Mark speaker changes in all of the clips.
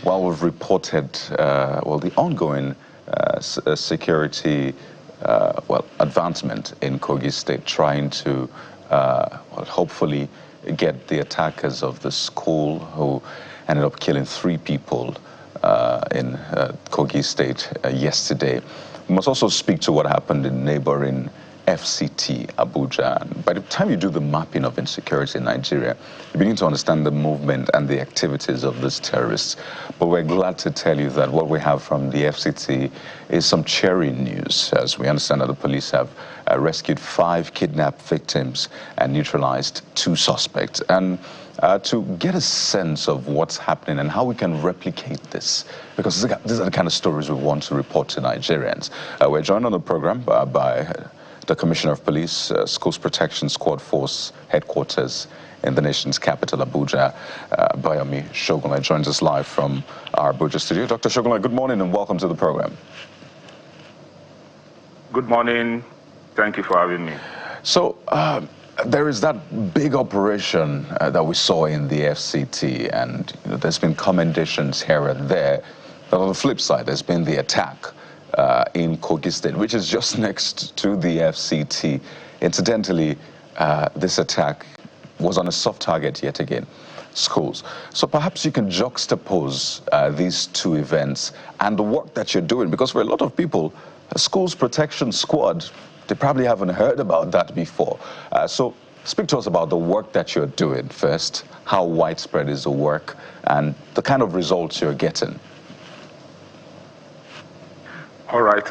Speaker 1: Well, we've reported, the ongoing security, advancement in Kogi State, trying to, hopefully get the attackers of the school who ended up killing 3 people in Kogi State yesterday. We must also speak to what happened in neighboring FCT, Abuja. And by the time you do the mapping of insecurity in Nigeria, you begin to understand the movement and the activities of these terrorists. But we're glad to tell you that what we have from the FCT is some cheering news, as we understand that the police have rescued 5 kidnapped victims and neutralized 2 suspects. And to get a sense of what's happening and how we can replicate this, because these are the kind of stories we want to report to Nigerians. We're joined on the program by the Commissioner of Police, Schools Protection Squad Force headquarters in the nation's capital, Abuja. Bayomi Shogunle joins us live from our Abuja studio. Dr. Shogunle, good morning and welcome to the program.
Speaker 2: Good morning. Thank you for having me. So,
Speaker 1: there is that big operation that we saw in the FCT, and there's been commendations here and there. But on the flip side, there's been the attack in Kogi State, which is just next to the FCT. Incidentally, this attack was on a soft target yet again, schools. So perhaps you can juxtapose these 2 events and the work that you're doing, because for a lot of people, Schools Protection Squad, they probably haven't heard about that before. So speak to us about the work that you're doing first, how widespread is the work, and the kind of results you're getting.
Speaker 2: All right,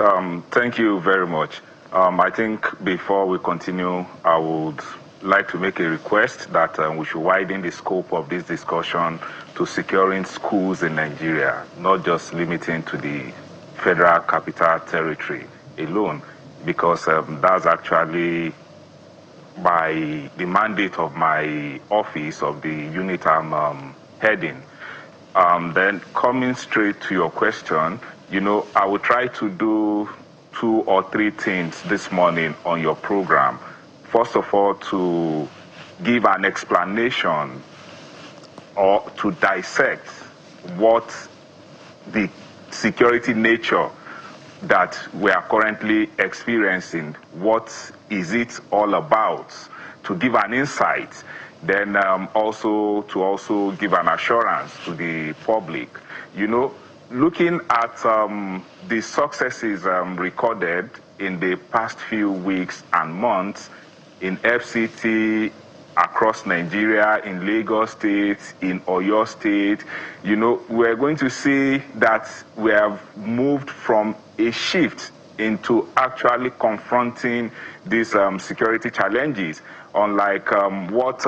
Speaker 2: thank you very much. I think before we continue, I would like to make a request that we should widen the scope of this discussion to securing schools in Nigeria, not just limiting to the Federal Capital Territory alone, because that's actually by the mandate of my office, of the unit I'm heading. Then coming straight to your question, you know, I will try to do 2 or 3 things this morning on your program. First of all, to give an explanation or to dissect what the security nature that we are currently experiencing, what is it all about, to give an insight, then also to give an assurance to the public. You know, looking at the successes recorded in the past few weeks and months in FCT, across Nigeria, in Lagos State, in Oyo State, you know, we're going to see that we have moved from a shift into actually confronting these security challenges, unlike what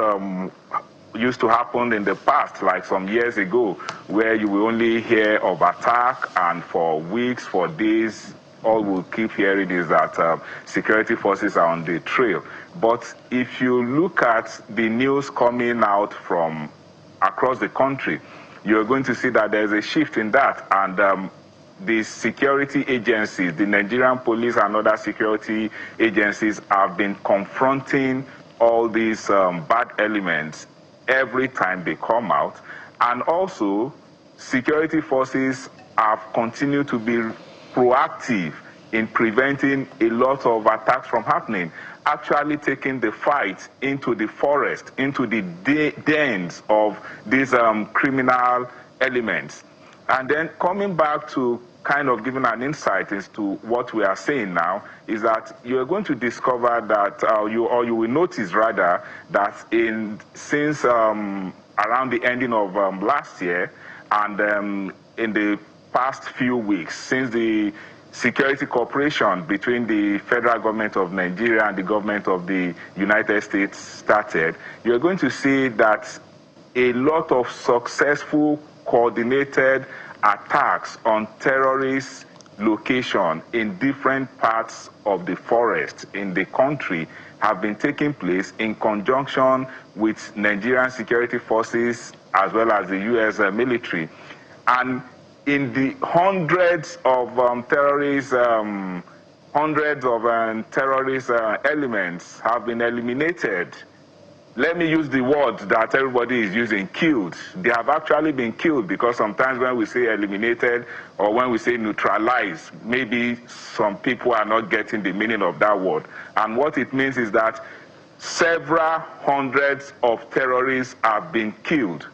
Speaker 2: used to happen in the past, like some years ago, where you will only hear of attack, and for weeks, for days, all we'll keep hearing is that security forces are on the trail. But if you look at the news coming out from across the country, you're going to see that there's a shift in that, and the security agencies, the Nigerian police and other security agencies, have been confronting all these bad elements every time they come out. And also, security forces have continued to be proactive in preventing a lot of attacks from happening, actually taking the fight into the forest, into the dens of these criminal elements. And then coming back to kind of giving an insight as to what we are saying now, is that you're going to discover that, you will notice rather, that since around the ending of last year, and in the past few weeks, since the security cooperation between the federal government of Nigeria and the government of the United States started, you're going to see that a lot of successful coordinated attacks on terrorist location in different parts of the forest in the country have been taking place in conjunction with Nigerian security forces as well as the U.S. military. And in the hundreds of terrorist elements have been eliminated let me use the word that everybody is using, killed. They have actually been killed, because sometimes when we say eliminated or when we say neutralized, maybe some people are not getting the meaning of that word. And what it means is that several hundreds of terrorists have been killed.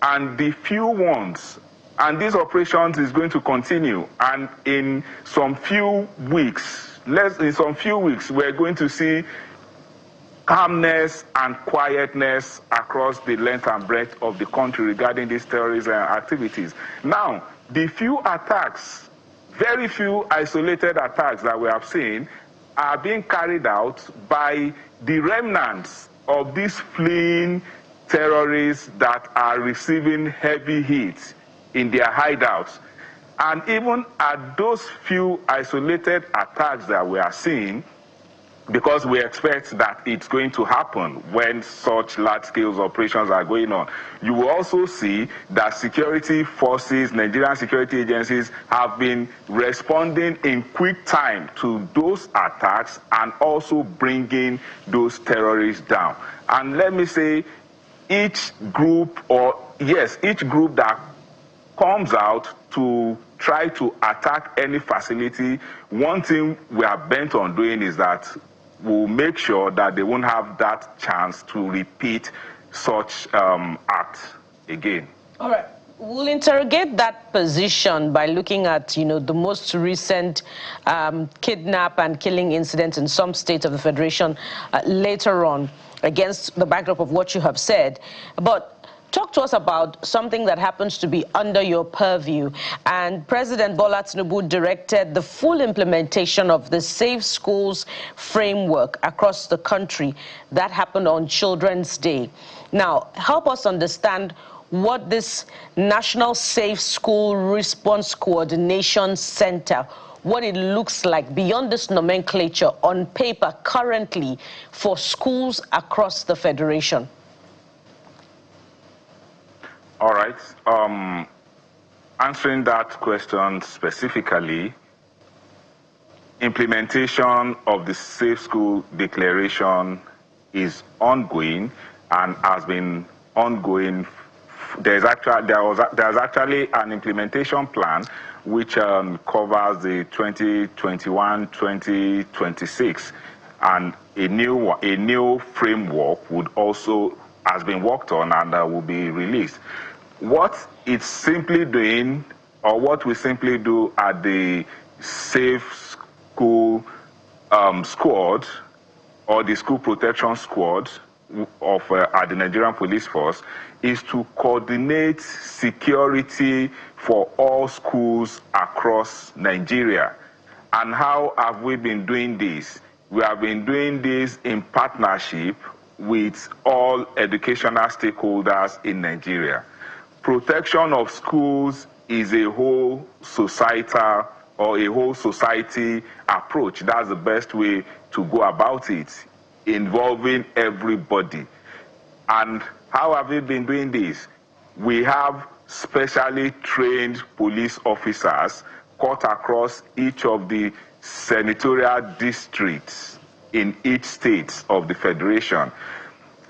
Speaker 2: And the few ones, and these operations is going to continue, and in some few weeks, we're going to see calmness and quietness across the length and breadth of the country regarding these terrorist activities. Now, the few attacks, very few isolated attacks that we have seen, are being carried out by the remnants of these fleeing terrorists that are receiving heavy hits in their hideouts. And even at those few isolated attacks that we are seeing, because we expect that it's going to happen when such large-scale operations are going on, you will also see that security forces, Nigerian security agencies, have been responding in quick time to those attacks and also bringing those terrorists down. And let me say, each group that comes out to try to attack any facility, one thing we are bent on doing is that we'll make sure that they won't have that chance to repeat such acts again.
Speaker 3: All right. We'll interrogate that position by looking at, the most recent kidnap and killing incidents in some states of the Federation later on, against the backdrop of what you have said. But talk to us about something that happens to be under your purview. And President Bola Tinubu directed the full implementation of the Safe Schools framework across the country. That happened on Children's Day. Now, help us understand what this National Safe School Response Coordination Center, what it looks like beyond this nomenclature on paper currently for schools across the Federation.
Speaker 2: All right. Answering that question specifically, implementation of the Safe School Declaration is ongoing and has been ongoing. There's actually an implementation plan which covers the 2021-2026, and a new framework has been worked on and will be released. What it's simply doing, or what we simply do at the Safe School Squad, or the School Protection Squad at the Nigerian Police Force, is to coordinate security for all schools across Nigeria. And how have we been doing this? We have been doing this in partnership with all educational stakeholders in Nigeria. Protection of schools is a whole societal or a whole society approach. That's the best way to go about it, involving everybody. And how have we been doing this? We have specially trained police officers cut across each of the senatorial districts in each state of the Federation.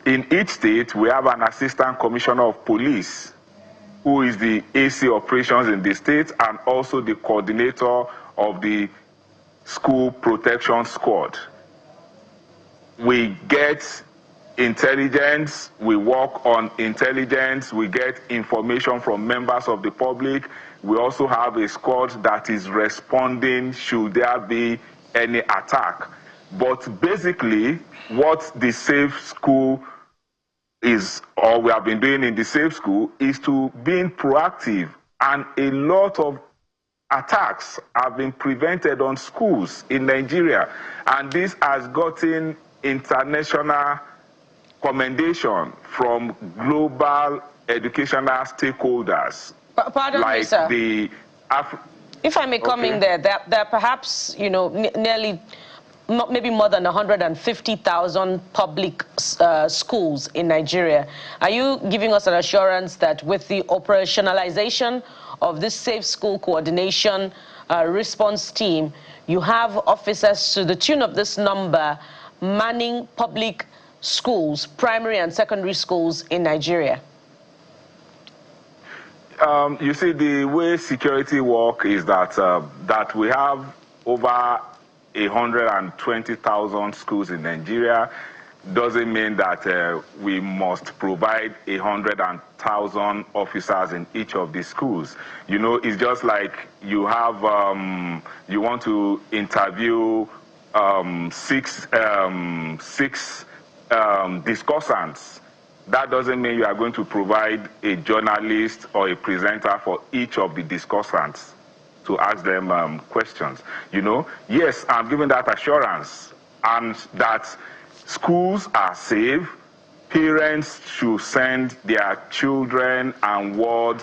Speaker 2: In each state, we have an assistant commissioner of police who is the AC operations in the state and also the coordinator of the School Protection Squad. We get intelligence, we work on intelligence, we get information from members of the public. We also have a squad that is responding should there be any attack. But basically, what the Safe School is, or we have been doing in the Safe School, is to being proactive, and a lot of attacks have been prevented on schools in Nigeria, and this has gotten international commendation from global educational stakeholders.
Speaker 3: Pardon me, sir. If I may come in there are perhaps, nearly, maybe more than 150,000 public schools in Nigeria. Are you giving us an assurance that with the operationalization of this Safe School Coordination response team, you have officers to the tune of this number manning public schools, primary and secondary schools in Nigeria?
Speaker 2: You see, the way security work is that that we have over 120,000 schools in Nigeria. Doesn't mean that we must provide 100,000 officers in each of the schools. You know, it's just like you have, you want to interview six discussants. That doesn't mean you are going to provide a journalist or a presenter for each of the discussants to ask them questions. You know, yes, I'm giving that assurance, and that schools are safe. Parents should send their children and wards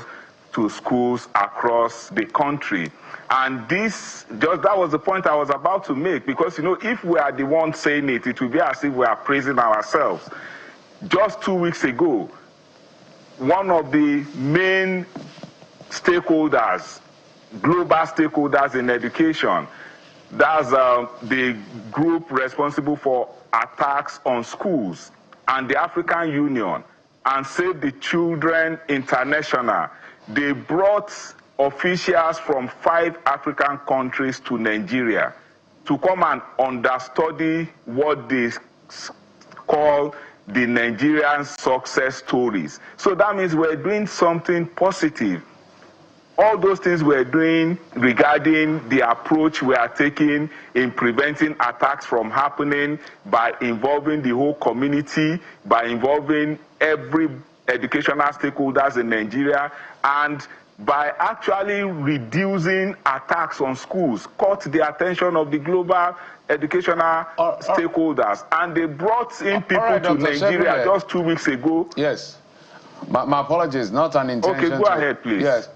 Speaker 2: to schools across the country. And this, that was the point I was about to make, because, you know, if we are the ones saying it, it will be as if we are praising ourselves. Just 2 weeks ago, one of the main stakeholders, global stakeholders in education, that's the group responsible for attacks on schools, and the African Union, and Save the Children International, they brought officials from 5 African countries to Nigeria to come and understudy what they call the Nigerian success stories. So that means we're doing something positive. All those things we're doing regarding the approach we are taking in preventing attacks from happening by involving the whole community, by involving every educational stakeholders in Nigeria, and by actually reducing attacks on schools, caught the attention of the global educational stakeholders, and they brought in people to Nigeria just 2 weeks ago.
Speaker 4: Yes. My apologies, not an intention.
Speaker 2: Okay, go ahead, please.
Speaker 4: Yes.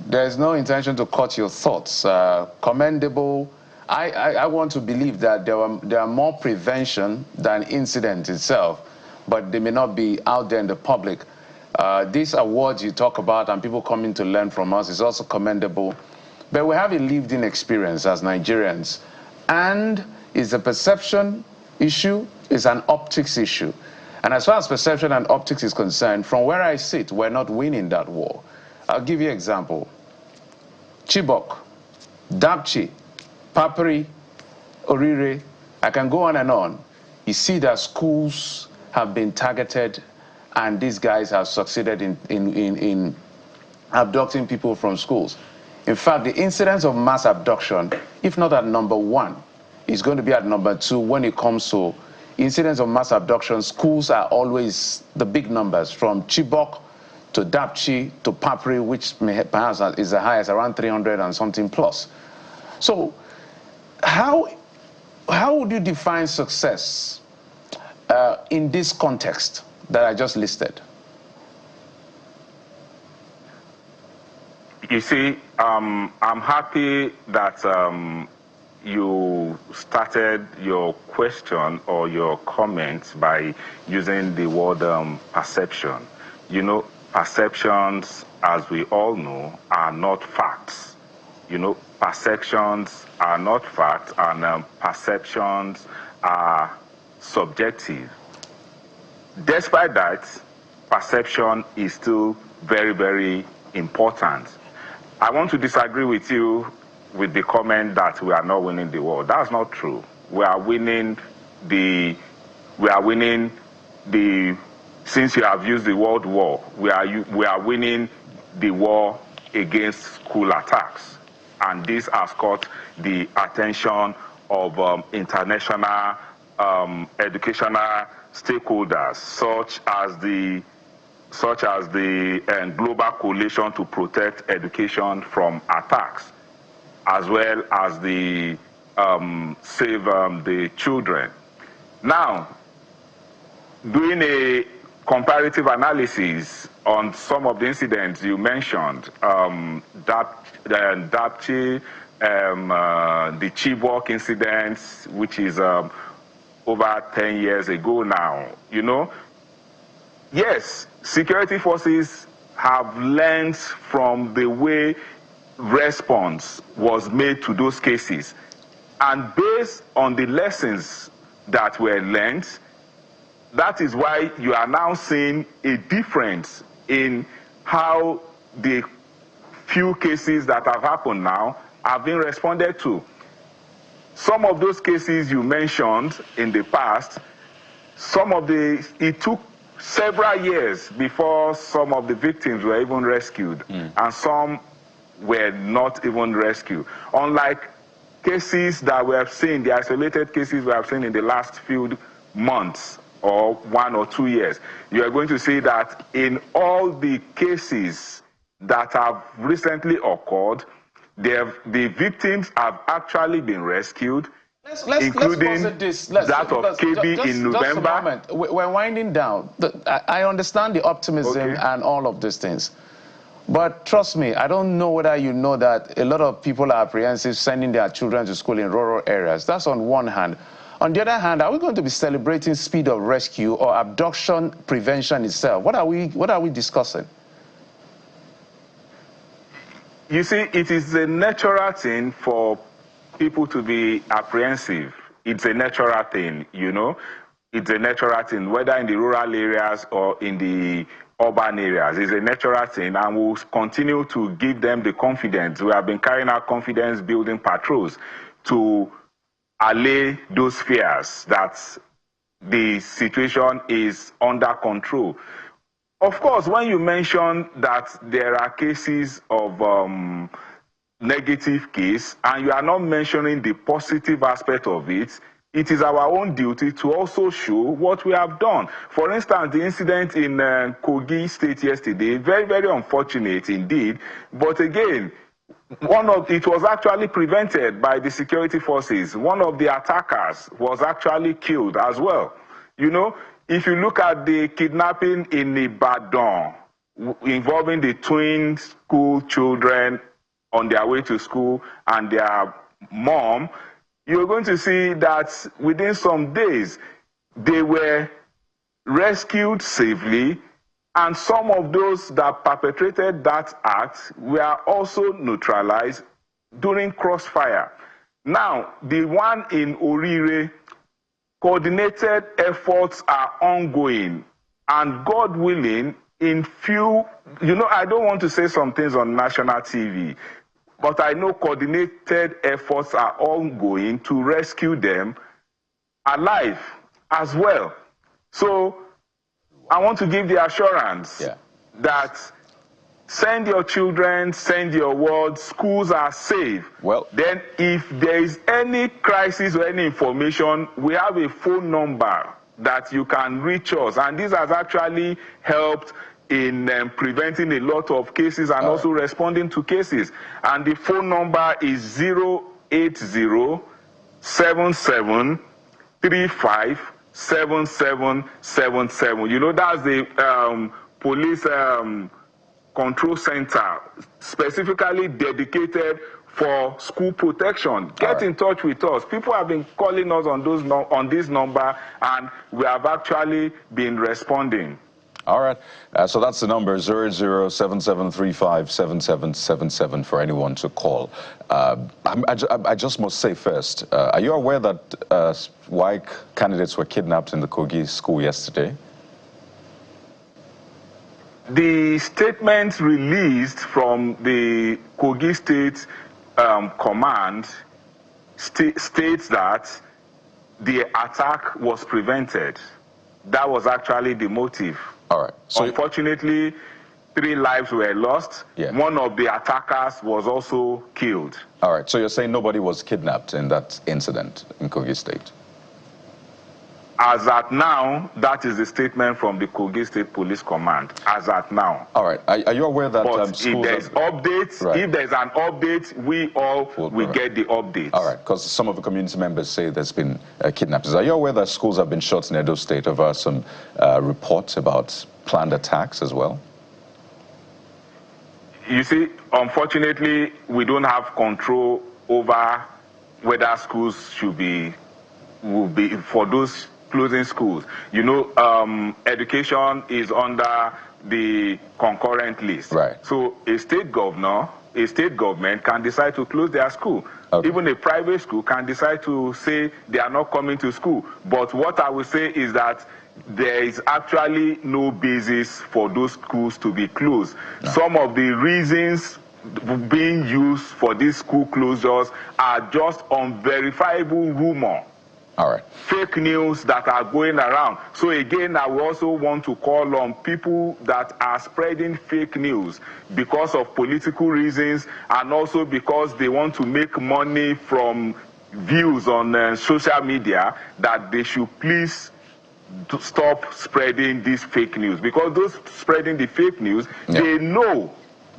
Speaker 4: There's no intention to cut your thoughts. Commendable. I want to believe that there are more prevention than incident itself, but they may not be out there in the public. These awards you talk about and people coming to learn from us is also commendable. But we have a lived-in experience as Nigerians, and it's a perception issue, it's an optics issue. And as far as perception and optics is concerned, from where I sit, we're not winning that war. I'll give you an example. Chibok, Dapchi, Papri, Orire, I can go on and on. You see that schools have been targeted, and these guys have succeeded in abducting people from schools. In fact, the incidence of mass abduction, if not at #1, is going to be at #2 when it comes to incidence of mass abduction. Schools are always the big numbers, from Chibok to Dapchi to Papri, which perhaps is the highest, around 300 and something plus. So how would you define success in this context that I just listed?
Speaker 2: You see, I'm happy that you started your question or your comment by using the word perception. You know, perceptions, as we all know, are not facts. You know, perceptions are not facts, and perceptions are subjective. Despite that, perception is still very, very important. I want to disagree with you with the comment that we are not winning the war. That's not true. We are winning the, since you have used the word war, we are winning the war against school attacks. And this has caught the attention of international educational stakeholders, such as the Global Coalition to Protect Education from Attacks, as well as the Save the Children. Now, doing a comparative analysis on some of the incidents you mentioned, Dapchi, the Chibok incidents, which is over 10 years ago now, you know, yes, security forces have learned from the way response was made to those cases. And based on the lessons that were learned, that is why you are now seeing a difference in how the few cases that have happened now have been responded to. Some of those cases you mentioned in the past, it took several years before some of the victims were even rescued, and some were not even rescued. Unlike cases that we have seen, the isolated cases we have seen in the last few months or 1 or 2 years, you are going to see that in all the cases that have recently occurred, the victims have actually been rescued, including that of KB in November.
Speaker 4: Just a moment. We're winding down. I understand the optimism and all of these things. But trust me, I don't know whether you know that a lot of people are apprehensive sending their children to school in rural areas. That's on one hand. On the other hand, are we going to be celebrating speed of rescue or abduction prevention itself? What are we discussing?
Speaker 2: You see, it is a natural thing for people to be apprehensive. It's a natural thing, you know. It's a natural thing, whether in the rural areas or in the urban areas. It's a natural thing, and we'll continue to give them the confidence. We have been carrying out confidence building patrols to allay those fears that the situation is under control. Of course, when you mention that there are cases of negative case, and you are not mentioning the positive aspect of it, it is our own duty to also show what we have done. For instance, the incident in Kogi State yesterday, very, very unfortunate indeed, but again, it was actually prevented by the security forces. One of the attackers was actually killed as well. You know, if you look at the kidnapping in Ibadan involving the twin school children on their way to school and their mom, you're going to see that within some days, they were rescued safely, and some of those that perpetrated that act were also neutralized during crossfire. Now, the one in Orire, coordinated efforts are ongoing, and God willing, in few, you know, I don't want to say some things on national TV, but I know coordinated efforts are ongoing to rescue them alive as well. So I want to give the assurance that send your children, send your words, schools are safe. Well, then if there is any crisis or any information, we have a phone number that you can reach us. And this has actually helped in preventing a lot of cases and also responding to cases. And the phone number is 08077357777. You know, that's the police control center specifically dedicated for school protection. Get in touch with us. People have been calling us on this number, and we have actually been responding.
Speaker 1: All right. So that's the number, 0077357777 for anyone to call. I just must say first, are you aware that WIC candidates were kidnapped in the Kogi school yesterday?
Speaker 2: The statement released from the Kogi State Command states that the attack was prevented. That was actually the motive.
Speaker 1: All right. So
Speaker 2: unfortunately, 3 lives were lost. One of the attackers was also killed.
Speaker 1: All right. So you're saying nobody was kidnapped in that incident in Kogi State?
Speaker 2: As at now, that is the statement from the Kogi State Police Command. As at now.
Speaker 1: All right. Are you aware that
Speaker 2: if there's updates, if there's an update, we all will get the updates.
Speaker 1: All right. Because some of the community members say there's been kidnappings. Are you aware that schools have been shut in Edo State over some reports about planned attacks as well?
Speaker 2: You see, unfortunately, we don't have control over whether schools will be for those closing schools. You know, education is under the concurrent list.
Speaker 1: Right.
Speaker 2: So a state government can decide to close their school.
Speaker 1: Okay.
Speaker 2: Even a private school can decide to say they are not coming to school. But what I will say is that there is actually no basis for those schools to be closed. No. Some of the reasons being used for these school closures are just unverifiable rumor.
Speaker 1: All right.
Speaker 2: Fake news that are going around. So again, I will also want to call on people that are spreading fake news because of political reasons and also because they want to make money from views on social media, that they should please to stop spreading this fake news, because those spreading the fake news, they know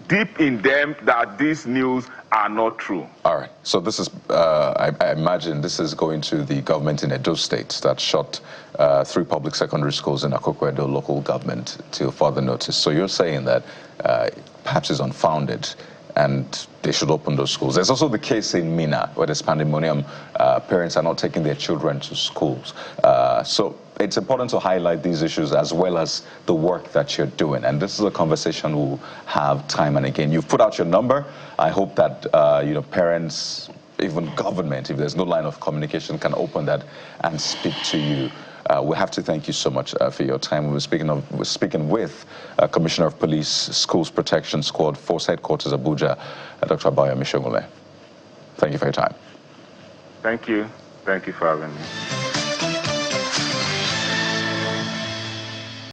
Speaker 2: deep in them that these news are not true.
Speaker 1: All right. So this is, I imagine this is going to the government in Edo State that shut 3 public secondary schools in Akoko Edo local government till further notice. So you're saying that perhaps it's unfounded and they should open those schools. There's also the case in Mina where there's pandemonium. Parents are not taking their children to schools. So it's important to highlight these issues as well as the work that you're doing. And this is a conversation we'll have time and again. You've put out your number. I hope that parents, even government, if there's no line of communication, can open that and speak to you. We have to thank you so much for your time. We're speaking with Commissioner of Police, Schools Protection Squad, Force Headquarters, Abuja, Dr. Abayomi Shogule. Thank you for your time.
Speaker 2: Thank you. Thank you for having me.